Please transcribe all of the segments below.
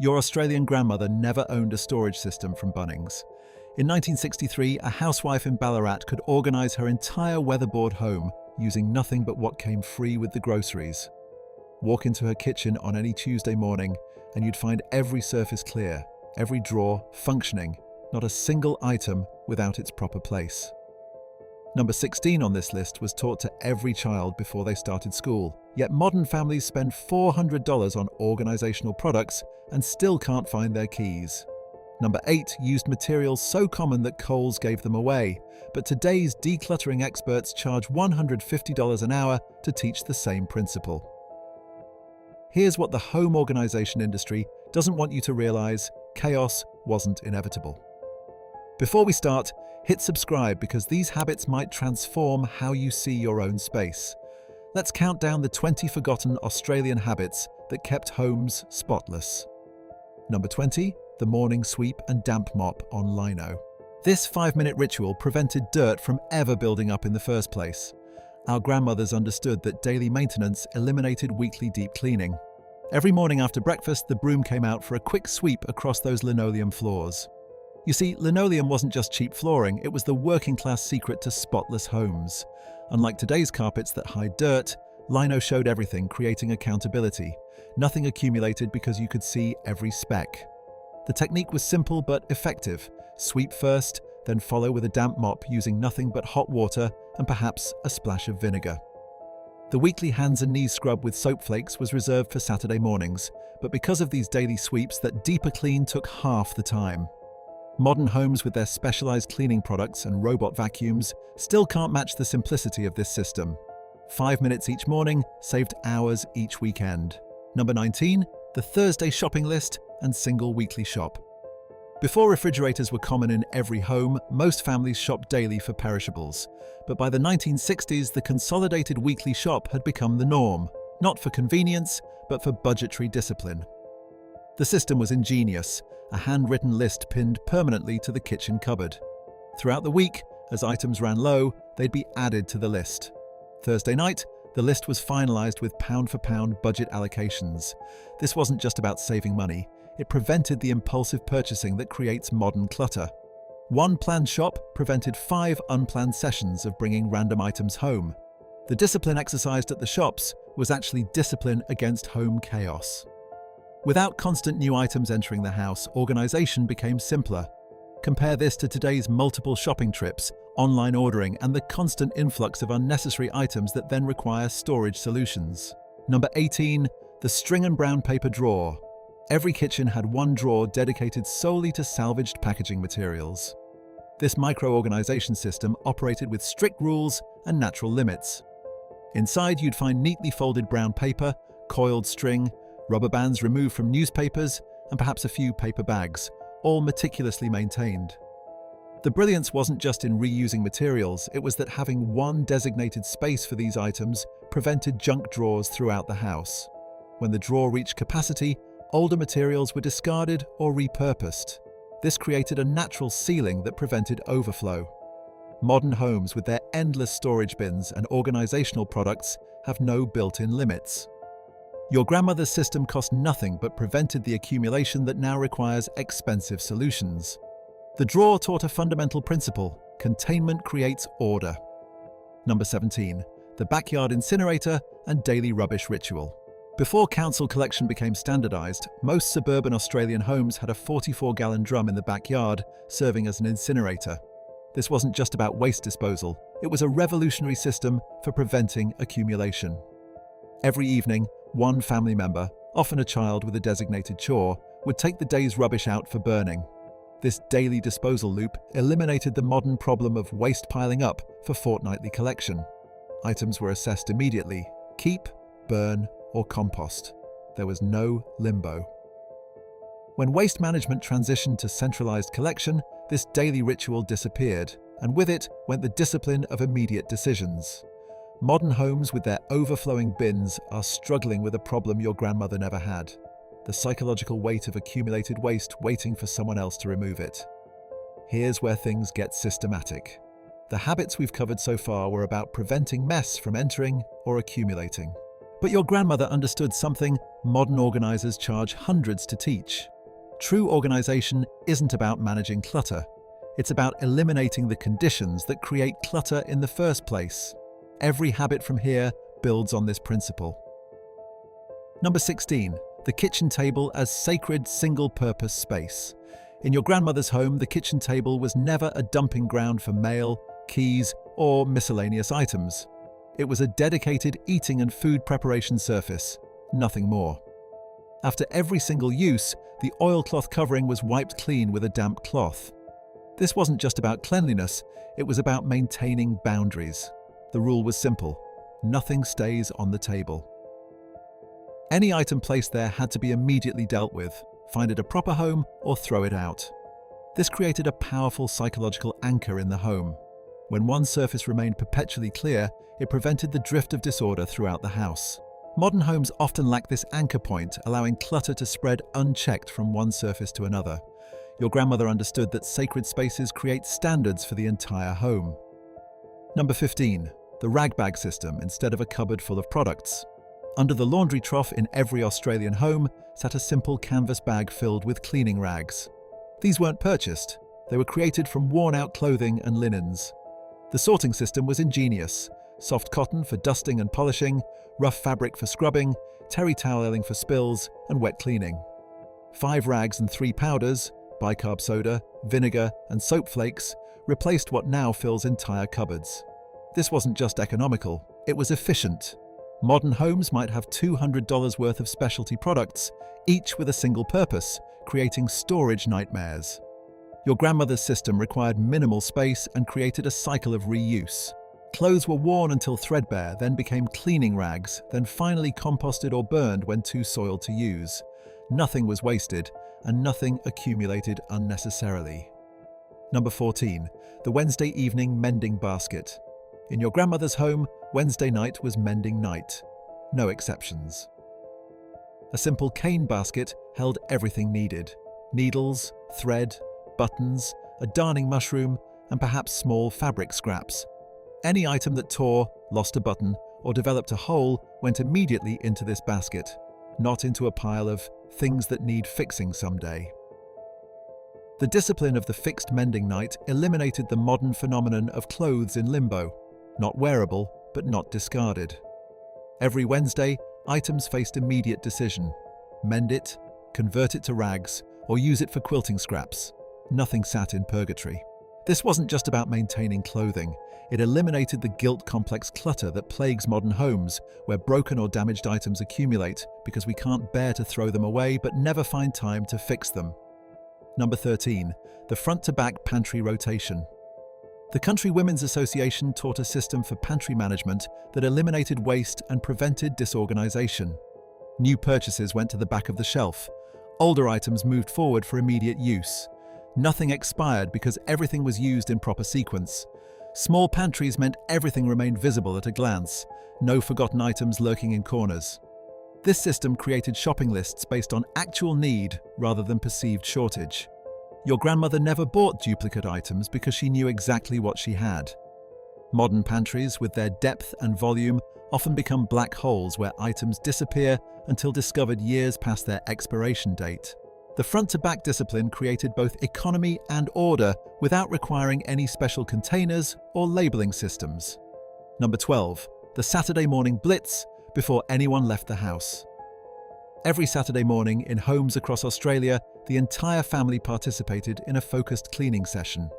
Your Australian grandmother never owned a storage system from Bunnings. In 1963, a housewife in Ballarat could organise her entire weatherboard home using nothing but what came free with the groceries. Walk into her kitchen on any Tuesday morning and you'd find every surface clear, every drawer functioning, not a single item without its proper place. Number 16 on this list was taught to every child before they started school, yet modern families spend $400 on organisational products and still can't find their keys. Number 8 used materials so common that Coles gave them away, but today's decluttering experts charge $150 an hour to teach the same principle. Here's what the home organisation industry doesn't want you to realise: chaos wasn't inevitable. Before we start, hit subscribe because these habits might transform how you see your own space. Let's count down the 20 forgotten Australian habits that kept homes spotless. Number 20, the morning sweep and damp mop on lino. This 5-minute ritual prevented dirt from ever building up in the first place. Our grandmothers understood that daily maintenance eliminated weekly deep cleaning. Every morning after breakfast, the broom came out for a quick sweep across those linoleum floors. You see, linoleum wasn't just cheap flooring, it was the working-class secret to spotless homes. Unlike today's carpets that hide dirt, lino showed everything, creating accountability. Nothing accumulated because you could see every speck. The technique was simple but effective. Sweep first, then follow with a damp mop using nothing but hot water and perhaps a splash of vinegar. The weekly hands and knees scrub with soap flakes was reserved for Saturday mornings, but because of these daily sweeps, that deeper clean took half the time. Modern homes with their specialized cleaning products and robot vacuums still can't match the simplicity of this system. 5 minutes each morning saved hours each weekend. Number 19, the Thursday shopping list and single weekly shop. Before refrigerators were common in every home, most families shopped daily for perishables. But by the 1960s, the consolidated weekly shop had become the norm, not for convenience, but for budgetary discipline. The system was ingenious, a handwritten list pinned permanently to the kitchen cupboard. Throughout the week, as items ran low, they'd be added to the list. Thursday night, the list was finalised with pound-for-pound budget allocations. This wasn't just about saving money, it prevented the impulsive purchasing that creates modern clutter. One planned shop prevented 5 unplanned sessions of bringing random items home. The discipline exercised at the shops was actually discipline against home chaos. Without constant new items entering the house, organisation became simpler. Compare this to today's multiple shopping trips, online ordering, and the constant influx of unnecessary items that then require storage solutions. Number 18, the string and brown paper drawer. Every kitchen had one drawer dedicated solely to salvaged packaging materials. This micro-organisation system operated with strict rules and natural limits. Inside, you'd find neatly folded brown paper, coiled string, rubber bands removed from newspapers, and perhaps a few paper bags, all meticulously maintained. The brilliance wasn't just in reusing materials, it was that having one designated space for these items prevented junk drawers throughout the house. When the drawer reached capacity, older materials were discarded or repurposed. This created a natural ceiling that prevented overflow. Modern homes with their endless storage bins and organisational products have no built-in limits. Your grandmother's system cost nothing but prevented the accumulation that now requires expensive solutions. The drawer taught a fundamental principle: containment creates order. Number 17, the backyard incinerator and daily rubbish ritual. Before council collection became standardised, most suburban Australian homes had a 44-gallon drum in the backyard, serving as an incinerator. This wasn't just about waste disposal, it was a revolutionary system for preventing accumulation. Every evening, one family member, often a child with a designated chore, would take the day's rubbish out for burning. This daily disposal loop eliminated the modern problem of waste piling up for fortnightly collection. Items were assessed immediately: keep, burn, or compost. There was no limbo. When waste management transitioned to centralised collection, this daily ritual disappeared, and with it went the discipline of immediate decisions. Modern homes with their overflowing bins are struggling with a problem your grandmother never had: the psychological weight of accumulated waste waiting for someone else to remove it. Here's where things get systematic. The habits we've covered so far were about preventing mess from entering or accumulating. But your grandmother understood something modern organizers charge hundreds to teach. True organization isn't about managing clutter. It's about eliminating the conditions that create clutter in the first place. Every habit from here builds on this principle. Number 16. The kitchen table as sacred single-purpose space. In your grandmother's home, the kitchen table was never a dumping ground for mail, keys, or miscellaneous items. It was a dedicated eating and food preparation surface, nothing more. After every single use, the oilcloth covering was wiped clean with a damp cloth. This wasn't just about cleanliness, it was about maintaining boundaries. The rule was simple: nothing stays on the table. Any item placed there had to be immediately dealt with, find it a proper home, or throw it out. This created a powerful psychological anchor in the home. When one surface remained perpetually clear, it prevented the drift of disorder throughout the house. Modern homes often lack this anchor point, allowing clutter to spread unchecked from one surface to another. Your grandmother understood that sacred spaces create standards for the entire home. Number 15. The rag bag system instead of a cupboard full of products. Under the laundry trough in every Australian home sat a simple canvas bag filled with cleaning rags. These weren't purchased. They were created from worn-out clothing and linens. The sorting system was ingenious: soft cotton for dusting and polishing, rough fabric for scrubbing, terry toweling for spills, and wet cleaning. 5 rags and 3 powders, bicarb soda, vinegar, and soap flakes, replaced what now fills entire cupboards. This wasn't just economical, it was efficient. Modern homes might have $200 worth of specialty products, each with a single purpose, creating storage nightmares. Your grandmother's system required minimal space and created a cycle of reuse. Clothes were worn until threadbare, then became cleaning rags, then finally composted or burned when too soiled to use. Nothing was wasted, and nothing accumulated unnecessarily. Number 14. The Wednesday evening mending basket. In your grandmother's home, Wednesday night was mending night. No exceptions. A simple cane basket held everything needed: needles, thread, buttons, a darning mushroom, and perhaps small fabric scraps. Any item that tore, lost a button, or developed a hole went immediately into this basket, not into a pile of things that need fixing someday. The discipline of the fixed mending night eliminated the modern phenomenon of clothes in limbo, not wearable, but not discarded. Every Wednesday, items faced immediate decision: mend it, convert it to rags, or use it for quilting scraps. Nothing sat in purgatory. This wasn't just about maintaining clothing. It eliminated the guilt-complex clutter that plagues modern homes, where broken or damaged items accumulate because we can't bear to throw them away but never find time to fix them. Number 13. The front-to-back pantry rotation. The Country Women's Association taught a system for pantry management that eliminated waste and prevented disorganization. New purchases went to the back of the shelf. Older items moved forward for immediate use. Nothing expired because everything was used in proper sequence. Small pantries meant everything remained visible at a glance, no forgotten items lurking in corners. This system created shopping lists based on actual need rather than perceived shortage. Your grandmother never bought duplicate items because she knew exactly what she had. Modern pantries, with their depth and volume, often become black holes where items disappear until discovered years past their expiration date. The front-to-back discipline created both economy and order without requiring any special containers or labeling systems. Number 12. The Saturday morning blitz before anyone left the house. Every Saturday morning in homes across Australia, the entire family participated in a focused cleaning session.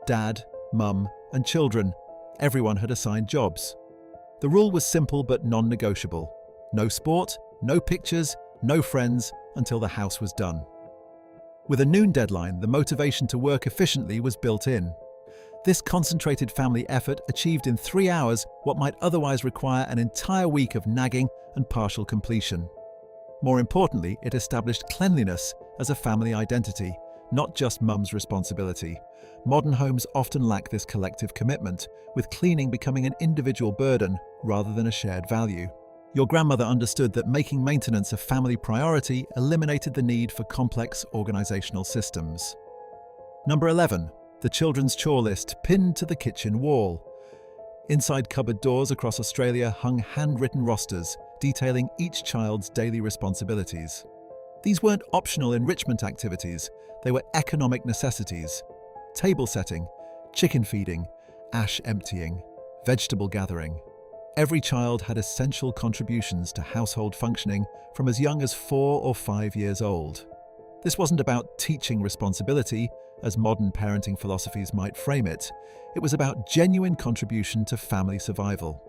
Dad, mum, and children, everyone had assigned jobs. The rule was simple but non-negotiable. No sport, no pictures, no friends until the house was done. With a noon deadline, the motivation to work efficiently was built in. This concentrated family effort achieved in 3 hours what might otherwise require an entire week of nagging and partial completion. More importantly, it established cleanliness as a family identity, not just mum's responsibility. Modern homes often lack this collective commitment, with cleaning becoming an individual burden rather than a shared value. Your grandmother understood that making maintenance a family priority eliminated the need for complex organizational systems. Number 11. The children's chore list pinned to the kitchen wall. Inside cupboard doors across Australia hung handwritten rosters detailing each child's daily responsibilities. These weren't optional enrichment activities, they were economic necessities. Table setting, chicken feeding, ash emptying, vegetable gathering. Every child had essential contributions to household functioning from as young as 4 or 5 years old. This wasn't about teaching responsibility, as modern parenting philosophies might frame it. It was about genuine contribution to family survival.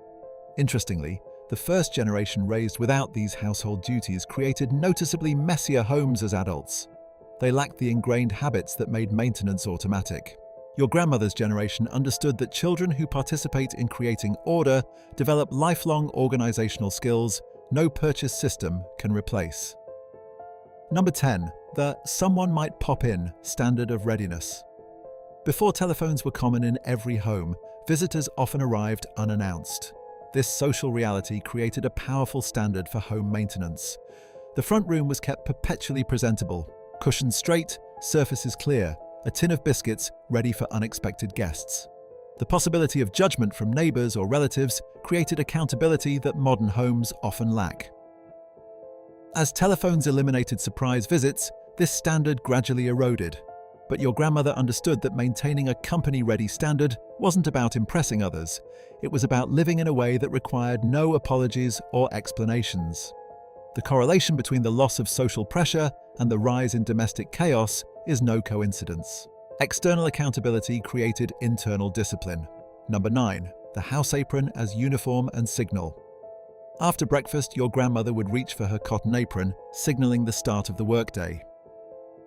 Interestingly, the first generation raised without these household duties created noticeably messier homes as adults. They lacked the ingrained habits that made maintenance automatic. Your grandmother's generation understood that children who participate in creating order develop lifelong organizational skills no purchase system can replace. Number 10. The "someone might pop in" standard of readiness. Before telephones were common in every home, visitors often arrived unannounced. This social reality created a powerful standard for home maintenance. The front room was kept perpetually presentable, cushions straight, surfaces clear, a tin of biscuits ready for unexpected guests. The possibility of judgment from neighbors or relatives created accountability that modern homes often lack. As telephones eliminated surprise visits, this standard gradually eroded. But your grandmother understood that maintaining a company-ready standard wasn't about impressing others. It was about living in a way that required no apologies or explanations. The correlation between the loss of social pressure and the rise in domestic chaos is no coincidence. External accountability created internal discipline. Number 9. The house apron as uniform and signal. After breakfast, your grandmother would reach for her cotton apron, signaling the start of the workday.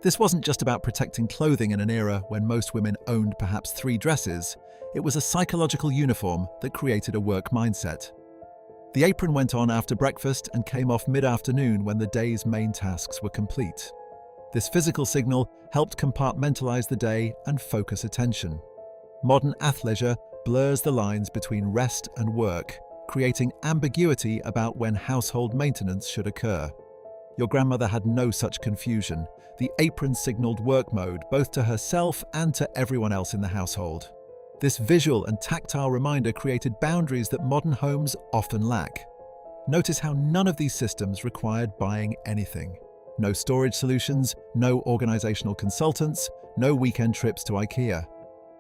This wasn't just about protecting clothing in an era when most women owned perhaps 3 dresses. It was a psychological uniform that created a work mindset. The apron went on after breakfast and came off mid-afternoon when the day's main tasks were complete. This physical signal helped compartmentalize the day and focus attention. Modern athleisure blurs the lines between rest and work, creating ambiguity about when household maintenance should occur. Your grandmother had no such confusion. The apron signaled work mode both to herself and to everyone else in the household. This visual and tactile reminder created boundaries that modern homes often lack. Notice how none of these systems required buying anything. No storage solutions, no organizational consultants, no weekend trips to IKEA.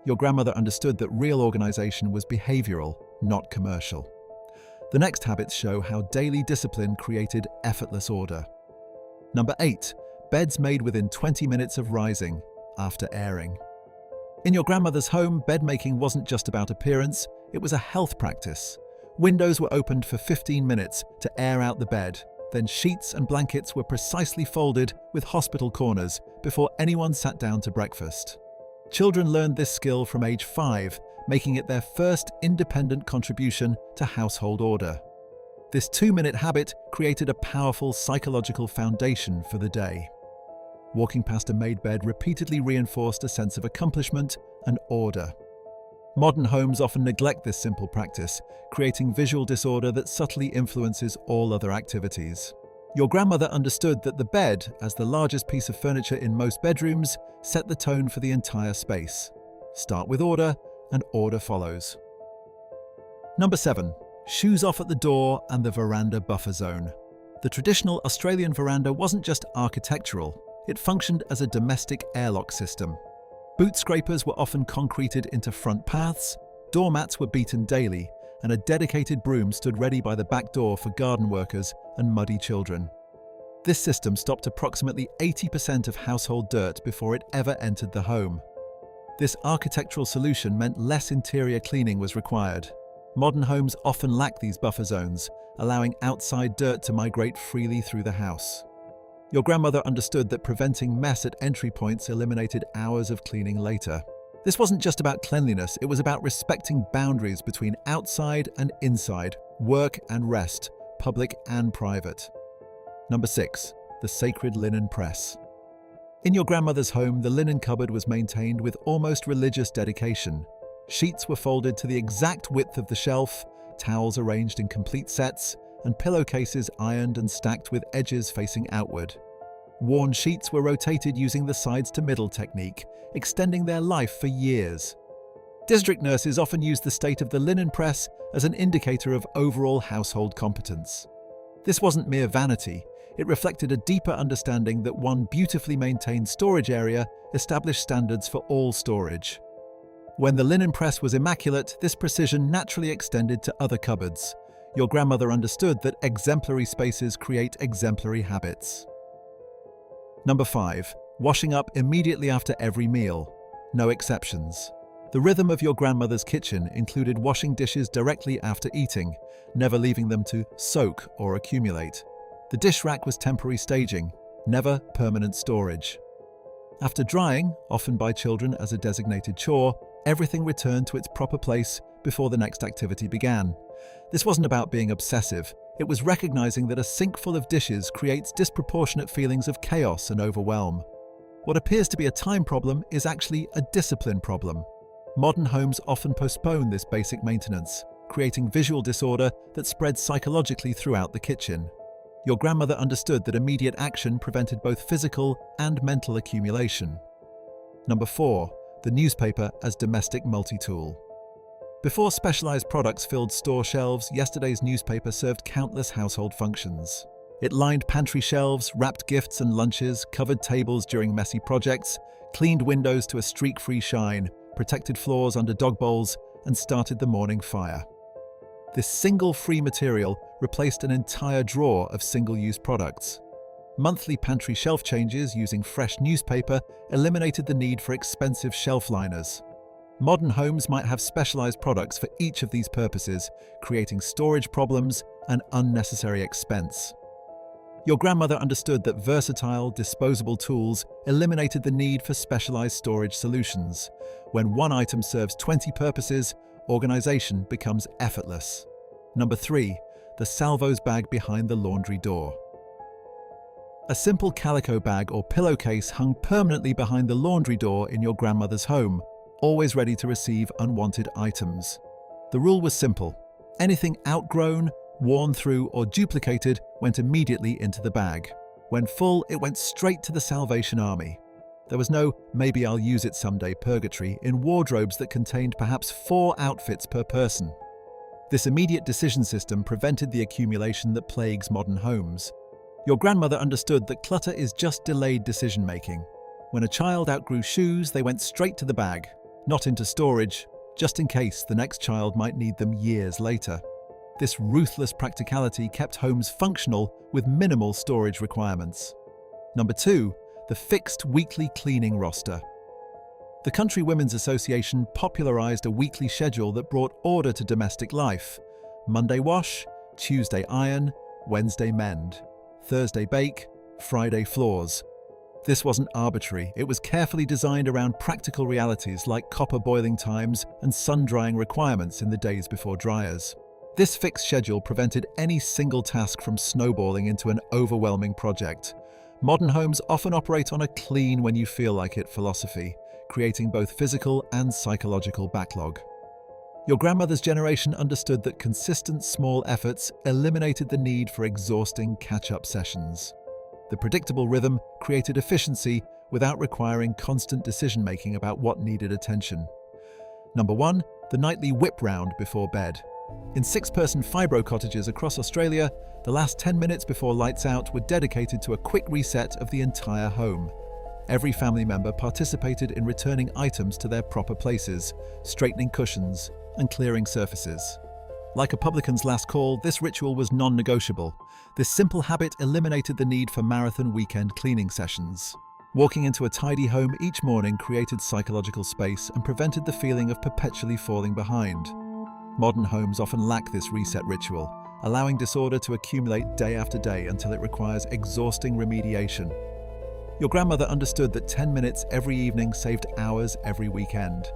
Your grandmother understood that real organization was behavioral, not commercial. The next habits show how daily discipline created effortless order. Number 8. Beds made within 20 minutes of rising, after airing. In your grandmother's home, bed making wasn't just about appearance, it was a health practice. Windows were opened for 15 minutes to air out the bed, then sheets and blankets were precisely folded with hospital corners before anyone sat down to breakfast. Children learned this skill from age 5, making it their first independent contribution to household order. This 2-minute habit created a powerful psychological foundation for the day. Walking past a made bed repeatedly reinforced a sense of accomplishment and order. Modern homes often neglect this simple practice, creating visual disorder that subtly influences all other activities. Your grandmother understood that the bed, as the largest piece of furniture in most bedrooms, set the tone for the entire space. Start with order, and order follows. Number 7. Shoes off at the door and the veranda buffer zone. The traditional Australian veranda wasn't just architectural, it functioned as a domestic airlock system. Boot scrapers were often concreted into front paths, doormats were beaten daily, and a dedicated broom stood ready by the back door for garden workers and muddy children. This system stopped approximately 80% of household dirt before it ever entered the home. This architectural solution meant less interior cleaning was required. Modern homes often lack these buffer zones, allowing outside dirt to migrate freely through the house. Your grandmother understood that preventing mess at entry points eliminated hours of cleaning later. This wasn't just about cleanliness, it was about respecting boundaries between outside and inside, work and rest, public and private. Number 6. The sacred linen press. In your grandmother's home, the linen cupboard was maintained with almost religious dedication. Sheets were folded to the exact width of the shelf, towels arranged in complete sets, and pillowcases ironed and stacked with edges facing outward. Worn sheets were rotated using the sides to middle technique, extending their life for years. District nurses often used the state of the linen press as an indicator of overall household competence. This wasn't mere vanity, it reflected a deeper understanding that one beautifully maintained storage area established standards for all storage. When the linen press was immaculate, this precision naturally extended to other cupboards. Your grandmother understood that exemplary spaces create exemplary habits. Number 5. Washing up immediately after every meal. No exceptions. The rhythm of your grandmother's kitchen included washing dishes directly after eating, never leaving them to soak or accumulate. The dish rack was temporary staging, never permanent storage. After drying, often by children as a designated chore, everything returned to its proper place before the next activity began. This wasn't about being obsessive, it was recognizing that a sink full of dishes creates disproportionate feelings of chaos and overwhelm. What appears to be a time problem is actually a discipline problem. Modern homes often postpone this basic maintenance, creating visual disorder that spreads psychologically throughout the kitchen. Your grandmother understood that immediate action prevented both physical and mental accumulation. Number 4. The newspaper as domestic multi-tool. Before specialized products filled store shelves, yesterday's newspaper served countless household functions. It lined pantry shelves, wrapped gifts and lunches, covered tables during messy projects, cleaned windows to a streak-free shine, protected floors under dog bowls, and started the morning fire. This single free material replaced an entire drawer of single-use products. Monthly pantry shelf changes using fresh newspaper eliminated the need for expensive shelf liners. Modern homes might have specialized products for each of these purposes, creating storage problems and unnecessary expense. Your grandmother understood that versatile, disposable tools eliminated the need for specialized storage solutions. When one item serves 20 purposes, organization becomes effortless. Number 3. The salvos bag behind the laundry door. A simple calico bag or pillowcase hung permanently behind the laundry door in your grandmother's home, always ready to receive unwanted items. The rule was simple. Anything outgrown, worn through, or duplicated went immediately into the bag. When full, it went straight to the Salvation Army. There was no "maybe I'll use it someday" purgatory in wardrobes that contained perhaps 4 outfits per person. This immediate decision system prevented the accumulation that plagues modern homes. Your grandmother understood that clutter is just delayed decision-making. When a child outgrew shoes, they went straight to the bag, not into storage, just in case the next child might need them years later. This ruthless practicality kept homes functional with minimal storage requirements. Number 2. The fixed weekly cleaning roster. The Country Women's Association popularized a weekly schedule that brought order to domestic life. Monday wash, Tuesday iron, Wednesday mend, Thursday bake, Friday floors. This wasn't arbitrary, it was carefully designed around practical realities like copper boiling times and sun-drying requirements in the days before dryers. This fixed schedule prevented any single task from snowballing into an overwhelming project. Modern homes often operate on a clean when you feel like it philosophy, creating both physical and psychological backlog. Your grandmother's generation understood that consistent small efforts eliminated the need for exhausting catch-up sessions. The predictable rhythm created efficiency without requiring constant decision-making about what needed attention. Number 1. The nightly whip round before bed. In 6-person fibro cottages across Australia, the last 10 minutes before lights out were dedicated to a quick reset of the entire home. Every family member participated in returning items to their proper places, straightening cushions, and clearing surfaces. Like a publican's last call, this ritual was non-negotiable. This simple habit eliminated the need for marathon weekend cleaning sessions. Walking into a tidy home each morning created psychological space and prevented the feeling of perpetually falling behind. Modern homes often lack this reset ritual, allowing disorder to accumulate day after day until it requires exhausting remediation. Your grandmother understood that 10 minutes every evening saved hours every weekend.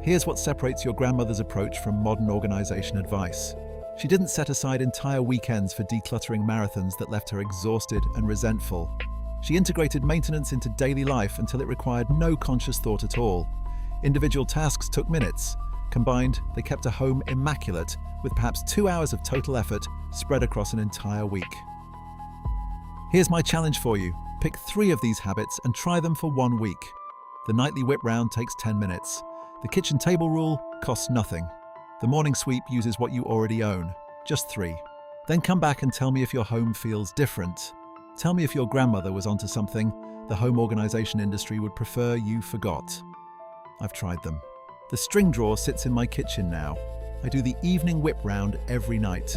Here's what separates your grandmother's approach from modern organization advice. She didn't set aside entire weekends for decluttering marathons that left her exhausted and resentful. She integrated maintenance into daily life until it required no conscious thought at all. Individual tasks took minutes. Combined, they kept a home immaculate, with perhaps 2 hours of total effort spread across an entire week. Here's my challenge for you. Pick 3 of these habits and try them for 1 week. The nightly whip round takes 10 minutes. The kitchen table rule costs nothing. The morning sweep uses what you already own, just 3. Then come back and tell me if your home feels different. Tell me if your grandmother was onto something the home organization industry would prefer you forgot. I've tried them. The string drawer sits in my kitchen now. I do the evening whip round every night,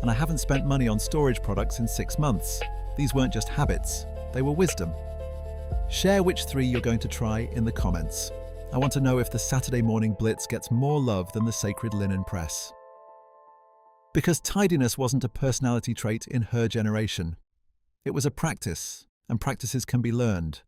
and I haven't spent money on storage products in 6 months. These weren't just habits, they were wisdom. Share which 3 you're going to try in the comments. I want to know if the Saturday morning blitz gets more love than the sacred linen press. Because tidiness wasn't a personality trait in her generation. It was a practice, and practices can be learned.